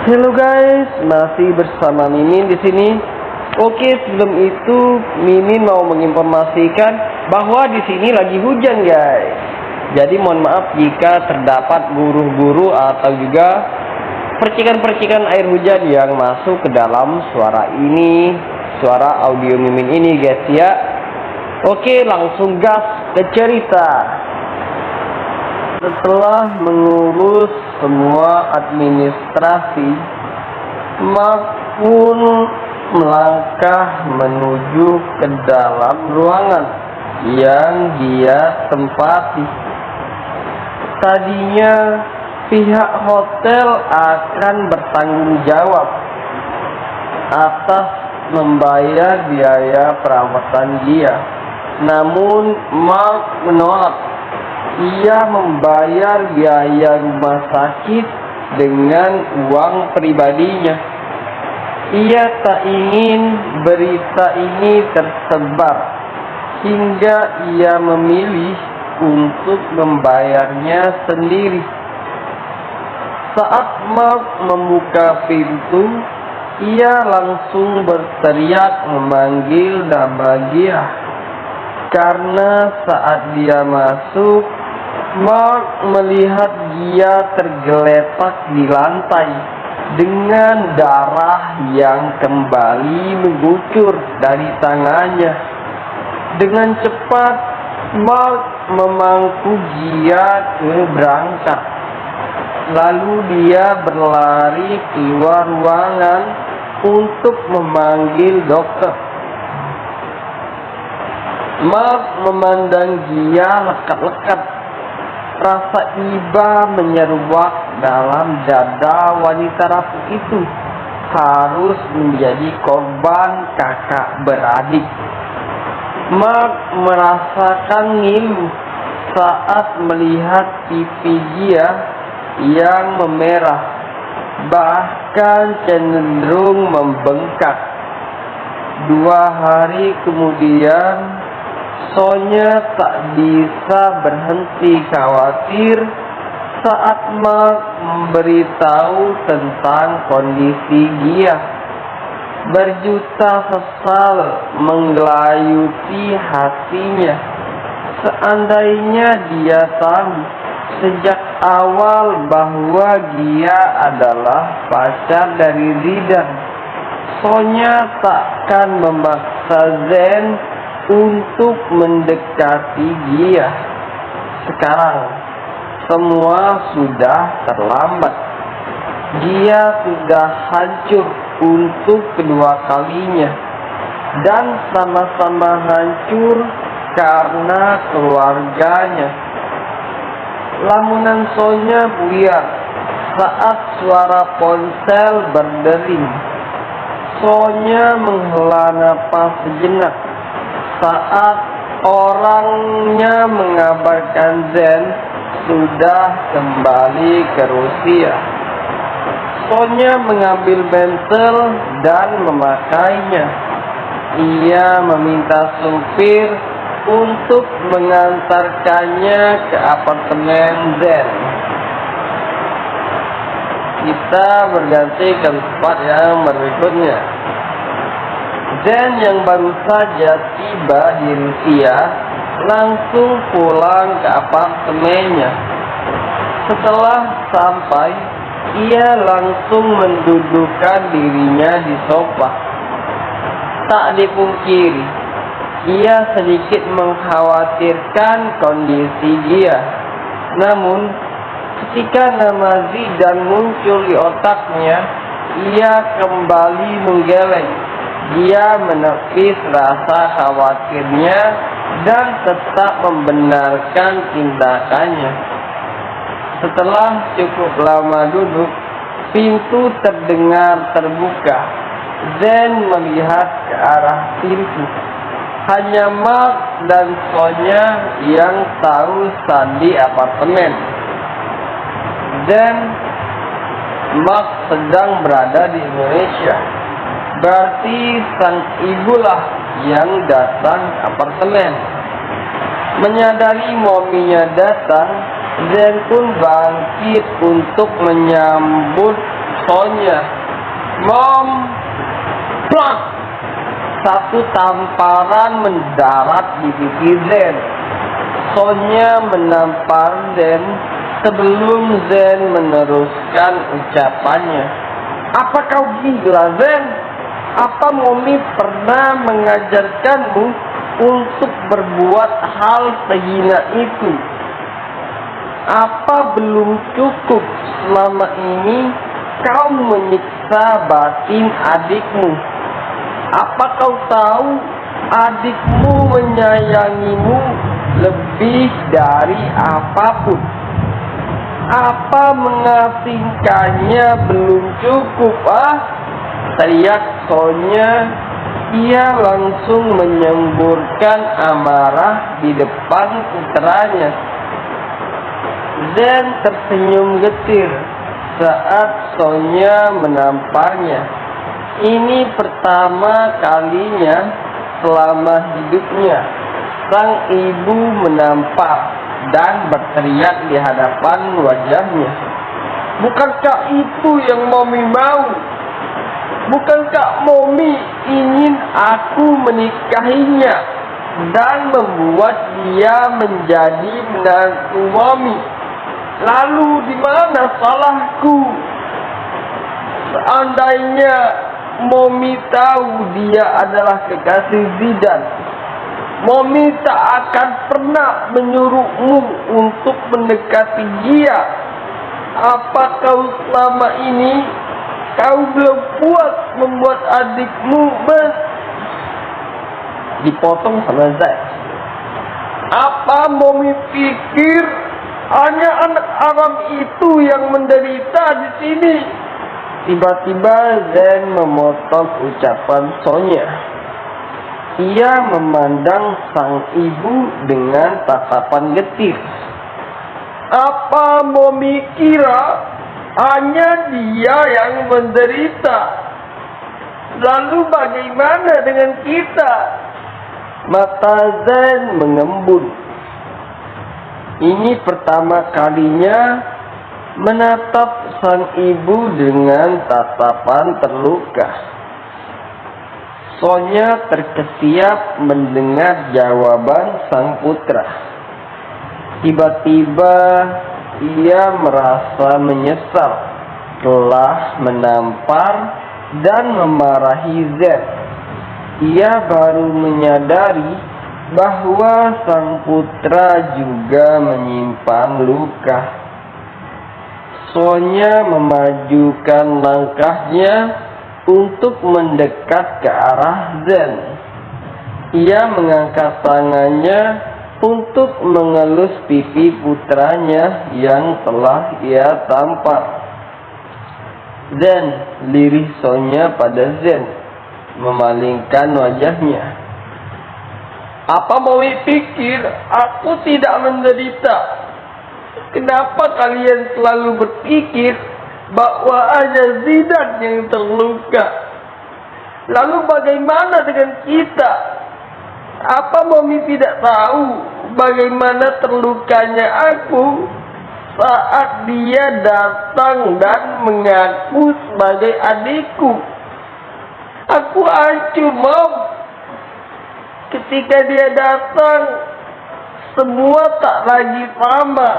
Halo guys, masih bersama Mimin di sini. Oke, sebelum itu Mimin mau menginformasikan bahwa di sini lagi hujan guys. Jadi mohon maaf jika terdapat guru-guru atau juga percikan-percikan air hujan yang masuk ke dalam suara ini, suara audio Mimin ini guys ya. Oke, langsung gas ke cerita. Setelah mengurus semua administrasi, Mark pun melangkah menuju ke dalam ruangan yang dia tempati. Tadinya pihak hotel akan bertanggung jawab atas membayar biaya perawatan dia, namun Mark menolak. Ia membayar biaya rumah sakit dengan uang pribadinya. Ia tak ingin berita ini tersebar, hingga ia memilih untuk membayarnya sendiri. Saat Mark membuka pintu, ia langsung berteriak memanggil nama dia. Karena saat dia masuk, Mark melihat dia tergeletak di lantai dengan darah yang kembali mengucur dari tangannya. Dengan cepat, Mark memangku dia ke berangkat. Lalu dia berlari keluar ruangan untuk memanggil dokter. Mark memandang dia lekat-lekat. Rasa iba menyeruak dalam dada wanita rapuh itu. Harus menjadi korban kakak beradik. Mark merasakan ngilu saat melihat pipi dia yang memerah, bahkan cenderung membengkak. 2 hari kemudian, Sonya tak bisa berhenti khawatir saat Mark memberitahu tentang kondisi dia. Berjuta sesal menggelayuti hatinya. Seandainya dia tahu sejak awal bahwa dia adalah pacar dari Zidan, Sonya takkan memaksa Zen untuk mendekati dia. Sekarang semua sudah terlambat. Dia sudah hancur untuk kedua kalinya, dan sama-sama hancur karena keluarganya. Lamunan Sonya buyar saat suara ponsel berdering. Sonya menghela napas sejenak saat orangnya mengabarkan Zen sudah kembali ke Rusia. Sonya mengambil bensel dan memakainya. Ia meminta supir untuk mengantarkannya ke apartemen Zen. Kita berganti ke tempat yang berikutnya. Zen yang baru saja tiba di Rusia langsung pulang ke apartemennya. Setelah sampai, ia langsung mendudukkan dirinya di sofa. Tak dipungkiri, ia sedikit mengkhawatirkan kondisi dia. Namun, ketika nama Zidan muncul di otaknya, ia kembali menggeleng. Dia menepis rasa khawatirnya dan tetap membenarkan tindakannya. Setelah cukup lama duduk, pintu terdengar terbuka. Zen melihat ke arah pintu. Hanya Mark dan Sonya yang tahu sandi apartemen. Zen, Mark sedang berada di Indonesia. Berarti sang ibulah yang datang ke apartemen. Menyadari mominya datang, Zen pun bangkit untuk menyambut Sonya. Mom, plak! Satu tamparan mendarat di pipi Zen. Sonya menampar Zen sebelum Zen meneruskan ucapannya. Apa kau gila, Zen? Apa Mommy pernah mengajarkanmu untuk berbuat hal sehina itu? Apa belum cukup selama ini kau menyiksa batin adikmu? Apa kau tahu adikmu menyayangimu lebih dari apapun? Apa mengasingkannya belum cukup, Teriak Sonya. Ia langsung menyemburkan amarah di depan putranya. Zen tersenyum getir saat Sonya menamparnya. Ini pertama kalinya selama hidupnya sang ibu menampar dan berteriak di hadapan wajahnya. Bukankah itu yang Mommy mau? Bukankah Mommy ingin aku menikahinya dan membuat dia menjadi menantu Mommy? Lalu di mana salahku? Seandainya Mommy tahu dia adalah kekasih Zidan, Mommy tak akan pernah menyuruhmu untuk mendekati dia. Apa kau selama ini kau belum puas membuat adikmu dipotong sama Zai? Apa Mommy pikir hanya anak Aram itu yang menderita di sini? Tiba-tiba Zen memotong ucapan Sonya. Ia memandang sang ibu dengan tatapan getir. Apa Mommy kira hanya dia yang menderita? Lalu bagaimana dengan kita? Mata Zen mengembun. Ini pertama kalinya menatap sang ibu dengan tatapan terluka. Sonya terkesiap mendengar jawaban sang putra. Tiba-tiba ia merasa menyesal telah menampar dan memarahi Zen. Ia baru menyadari bahwa sang putra juga menyimpan luka. Sonya memajukan langkahnya untuk mendekat ke arah Zen. Ia mengangkat tangannya untuk mengelus pipi putranya yang telah ia tampar. Zen, lirih Sonya pada Zen, memalingkan wajahnya. Apa Mommy pikir aku tidak menderita? Kenapa kalian selalu berpikir bahwa hanya Zidan yang terluka? Lalu bagaimana dengan kita? Apa Mommy tidak tahu bagaimana terlukanya aku saat dia datang dan mengaku sebagai adikku? Aku hancur, Mom. Ketika dia datang, semua tak lagi sama.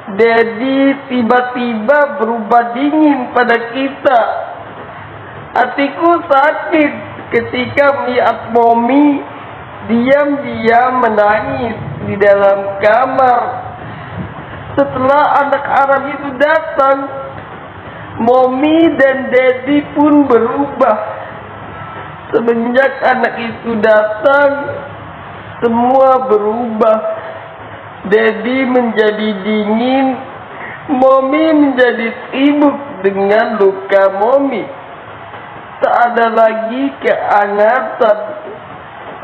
Daddy tiba-tiba berubah dingin pada kita. Hatiku sakit ketika melihat Mommy diam-diam menangis di dalam kamar. Setelah anak Aram itu datang, Mommy dan Daddy pun berubah. Semenjak anak itu datang, semua berubah. Daddy menjadi dingin, Mommy menjadi sibuk dengan luka Mommy. Tak ada lagi kehangatan.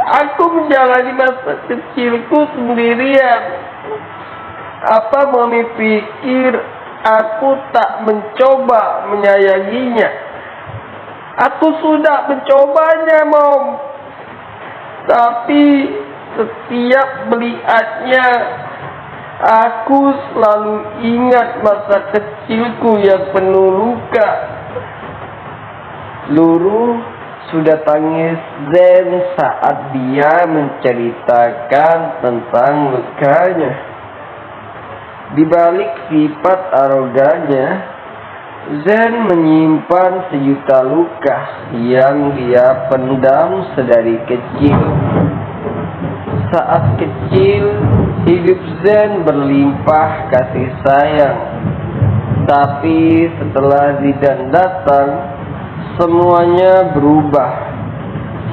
Aku menjalani masa kecilku sendirian. Apa Mommy pikir aku tak mencoba menyayanginya? Aku sudah mencobanya, Mom. Tapi setiap melihatnya, Aku selalu ingat masa kecilku yang penuh luka. Luru sudah tangis Zen saat dia menceritakan tentang lukanya. Di balik sifat arogannya, Zen menyimpan sejuta luka yang dia pendam sedari kecil. Saat kecil, hidup Zen berlimpah kasih sayang. Tapi setelah Zidane datang, semuanya berubah.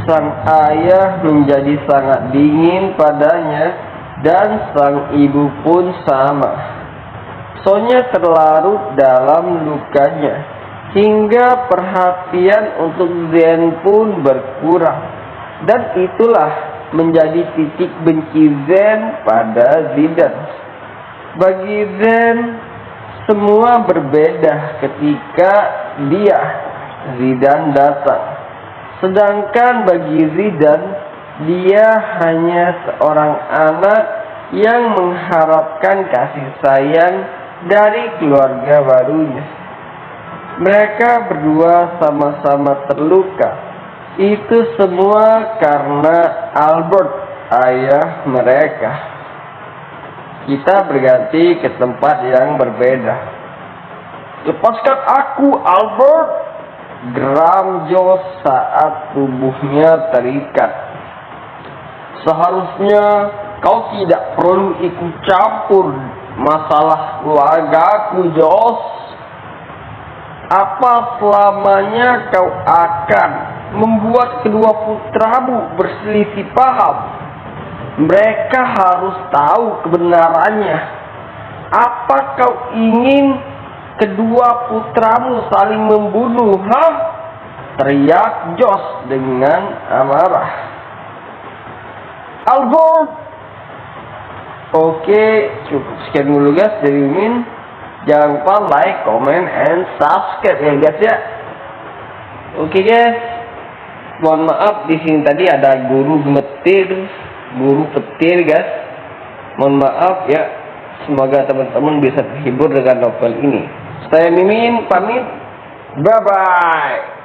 Sang ayah menjadi sangat dingin padanya, dan sang ibu pun sama. Sonya terlarut dalam lukanya, hingga perhatian untuk Zen pun berkurang. Dan itulah menjadi titik benci Zen pada Zidane. Bagi Zen, semua berbeda ketika Zidane datang. Sedangkan bagi Zidane, dia hanya seorang anak yang mengharapkan kasih sayang dari keluarga barunya. Mereka berdua sama-sama terluka. Itu semua karena Albert, ayah mereka. Kita berganti ke tempat yang berbeda. "Lepaskan aku, Albert!" geram Joe saat tubuhnya terikat. "Seharusnya kau tidak perlu ikut campur masalah keluargaku, Josh. Apa selamanya kau akan membuat kedua putramu berselisih paham? Mereka harus tahu kebenarannya. Apa kau ingin kedua putramu saling membunuh, hah?" teriak Josh dengan amarah. "Albert!" Oke, cukup sekian dulu guys dari Min. Jangan lupa like, comment, and subscribe ya guys ya. Oke guys, mohon maaf di sini tadi ada guru petir guys. Mohon maaf ya. Semoga teman-teman bisa terhibur dengan novel ini. Saya Mimin pamit. Bye bye.